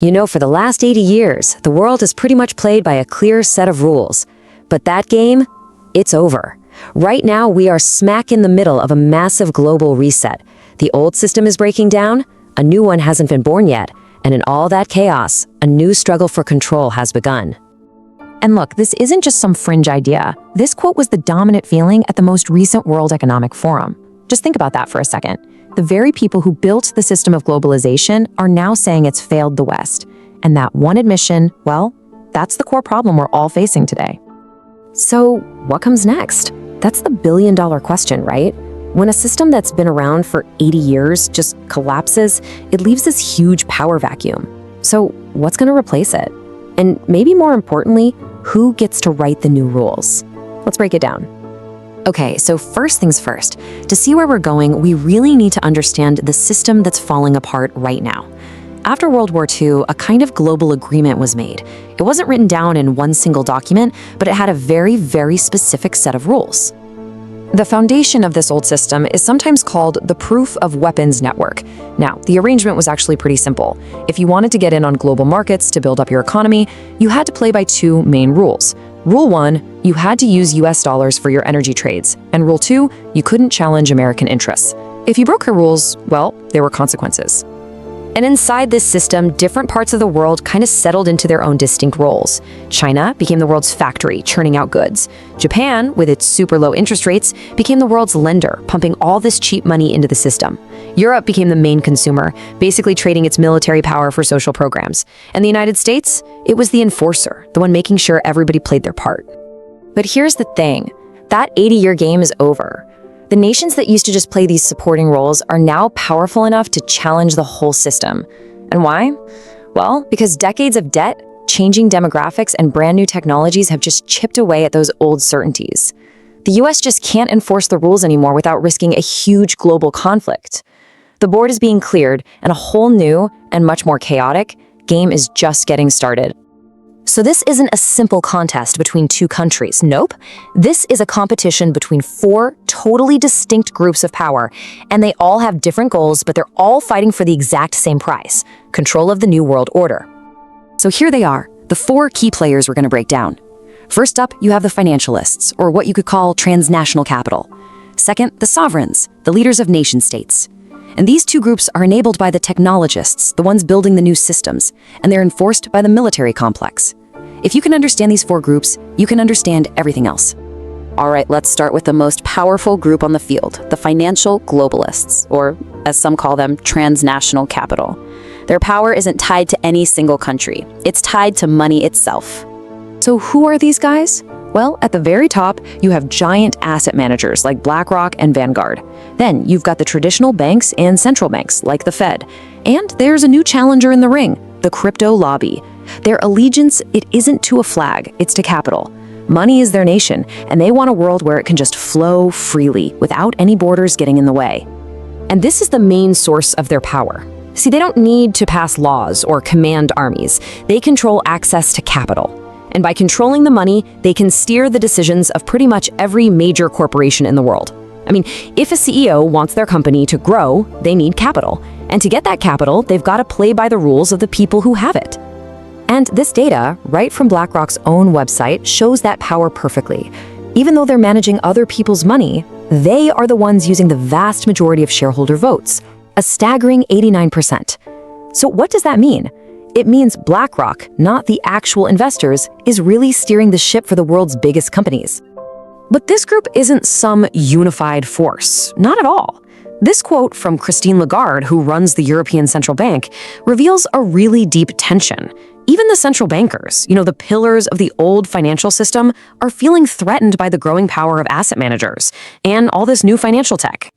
For the last 80 years, the world is pretty much played by a clear set of rules. But that game, it's over. Right now, we are smack in the middle of a massive global reset. The old system is breaking down, a new one hasn't been born yet, and in all that chaos, a new struggle for control has begun. And look, this isn't just some fringe idea. This quote was the dominant feeling at the most recent World Economic Forum. Just think about that for a second. The very people who built the system of globalization are now saying it's failed the West. And that one admission, well, that's the core problem we're all facing today. So, what comes next? That's the billion-dollar question, right? When a system that's been around for 80 years just collapses, it leaves this huge power vacuum. So, what's going to replace it? And maybe more importantly, who gets to write the new rules? Let's break it down. Okay, so first things first. To see where we're going, we really need to understand the system that's falling apart right now. After World War II, a kind of global agreement was made. It wasn't written down in one single document, but it had a very, very specific set of rules. The foundation of this old system is sometimes called the Proof of Weapons Network. Now, the arrangement was actually pretty simple. If you wanted to get in on global markets to build up your economy, you had to play by two main rules. Rule 1, you had to use US dollars for your energy trades. And Rule 2, you couldn't challenge American interests. If you broke your rules, well, there were consequences. And inside this system, different parts of the world kind of settled into their own distinct roles. China became the world's factory, churning out goods. Japan, with its super low interest rates, became the world's lender, pumping all this cheap money into the system. Europe became the main consumer, basically trading its military power for social programs. And the United States? It was the enforcer, the one making sure everybody played their part. But here's the thing. That 80-year game is over. The nations that used to just play these supporting roles are now powerful enough to challenge the whole system. And why? Well, because decades of debt, changing demographics, and brand new technologies have just chipped away at those old certainties. The US just can't enforce the rules anymore without risking a huge global conflict. The board is being cleared, and a whole new, and much more chaotic, game is just getting started. So this isn't a simple contest between two countries. Nope. This is a competition between four totally distinct groups of power, and they all have different goals, but they're all fighting for the exact same prize: control of the new world order. So here they are, the four key players we're going to break down. First up, you have the financialists, or what you could call transnational capital. Second, the sovereigns, the leaders of nation-states. And these two groups are enabled by the technologists, the ones building the new systems, and they're enforced by the military complex. If you can understand these four groups, you can understand everything else. All right, let's start with the most powerful group on the field, the financial globalists, or as some call them, transnational capital. Their power isn't tied to any single country. It's tied to money itself. So who are these guys? Well, at the very top, you have giant asset managers like BlackRock and Vanguard. Then you've got the traditional banks and central banks like the Fed. And there's a new challenger in the ring, the crypto lobby. Their allegiance, it isn't to a flag, it's to capital. Money is their nation, and they want a world where it can just flow freely without any borders getting in the way. And this is the main source of their power. See, they don't need to pass laws or command armies. They control access to capital. And by controlling the money, they can steer the decisions of pretty much every major corporation in the world. I mean, if a CEO wants their company to grow, they need capital. And to get that capital, they've got to play by the rules of the people who have it. And this data, right from BlackRock's own website, shows that power perfectly. Even though they're managing other people's money, they are the ones using the vast majority of shareholder votes, a staggering 89%. So what does that mean? It means BlackRock, not the actual investors, is really steering the ship for the world's biggest companies. But this group isn't some unified force, not at all. This quote from Christine Lagarde, who runs the European Central Bank, reveals a really deep tension. Even the central bankers, the pillars of the old financial system, are feeling threatened by the growing power of asset managers and all this new financial tech.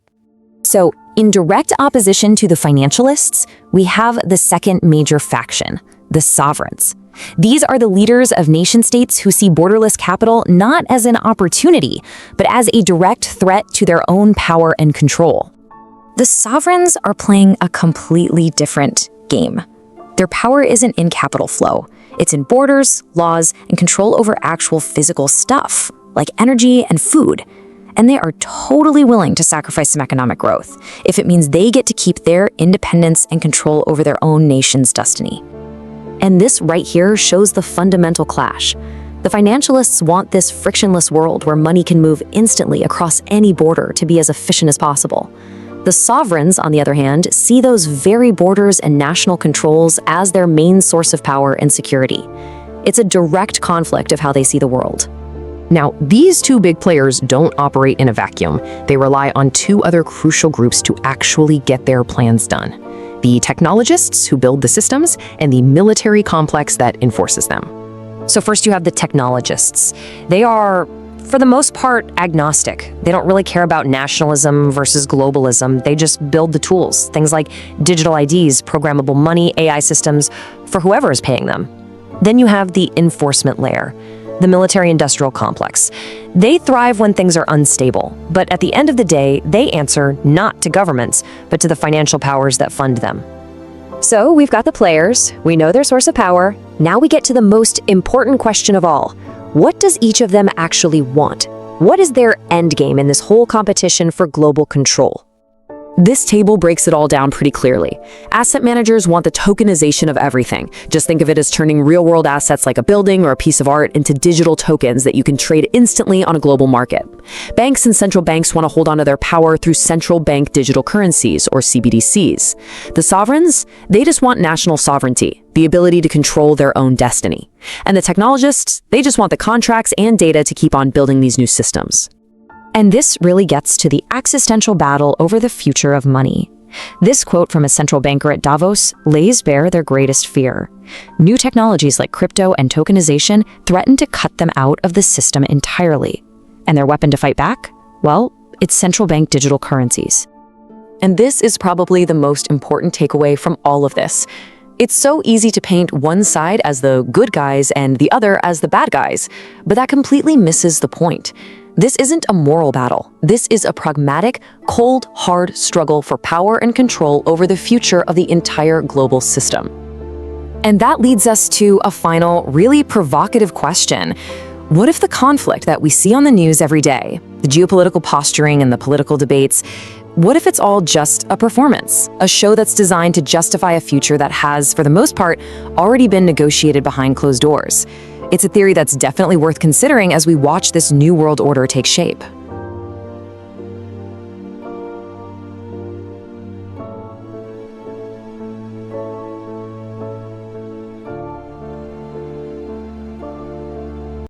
So, in direct opposition to the financialists, we have the second major faction, the sovereigns. These are the leaders of nation-states who see borderless capital not as an opportunity, but as a direct threat to their own power and control. The sovereigns are playing a completely different game. Their power isn't in capital flow. It's in borders, laws, and control over actual physical stuff, like energy and food. And they are totally willing to sacrifice some economic growth if it means they get to keep their independence and control over their own nation's destiny. And this right here shows the fundamental clash. The financialists want this frictionless world where money can move instantly across any border to be as efficient as possible. The sovereigns, on the other hand, see those very borders and national controls as their main source of power and security. It's a direct conflict of how they see the world. Now, these two big players don't operate in a vacuum. They rely on two other crucial groups to actually get their plans done: the technologists, who build the systems, and the military complex that enforces them. So first you have the technologists. They are, for the most part, agnostic. They don't really care about nationalism versus globalism. They just build the tools, things like digital IDs, programmable money, AI systems, for whoever is paying them. Then you have the enforcement layer, the military-industrial complex. They thrive when things are unstable, but at the end of the day, they answer not to governments, but to the financial powers that fund them. So we've got the players, we know their source of power. Now we get to the most important question of all. What does each of them actually want? What is their end game in this whole competition for global control? This table breaks it all down pretty clearly. Asset managers want the tokenization of everything. Just think of it as turning real-world assets like a building or a piece of art into digital tokens that you can trade instantly on a global market. Banks and central banks want to hold on to their power through central bank digital currencies, or CBDCs. The sovereigns, they just want national sovereignty, the ability to control their own destiny. And the technologists, they just want the contracts and data to keep on building these new systems. And this really gets to the existential battle over the future of money. This quote from a central banker at Davos lays bare their greatest fear. New technologies like crypto and tokenization threaten to cut them out of the system entirely. And their weapon to fight back? Well, it's central bank digital currencies. And this is probably the most important takeaway from all of this. It's so easy to paint one side as the good guys and the other as the bad guys, but that completely misses the point. This isn't a moral battle. This is a pragmatic, cold, hard struggle for power and control over the future of the entire global system. And that leads us to a final, really provocative question. What if the conflict that we see on the news every day, the geopolitical posturing and the political debates, what if it's all just a performance, a show that's designed to justify a future that has, for the most part, already been negotiated behind closed doors? It's a theory that's definitely worth considering as we watch this new world order take shape.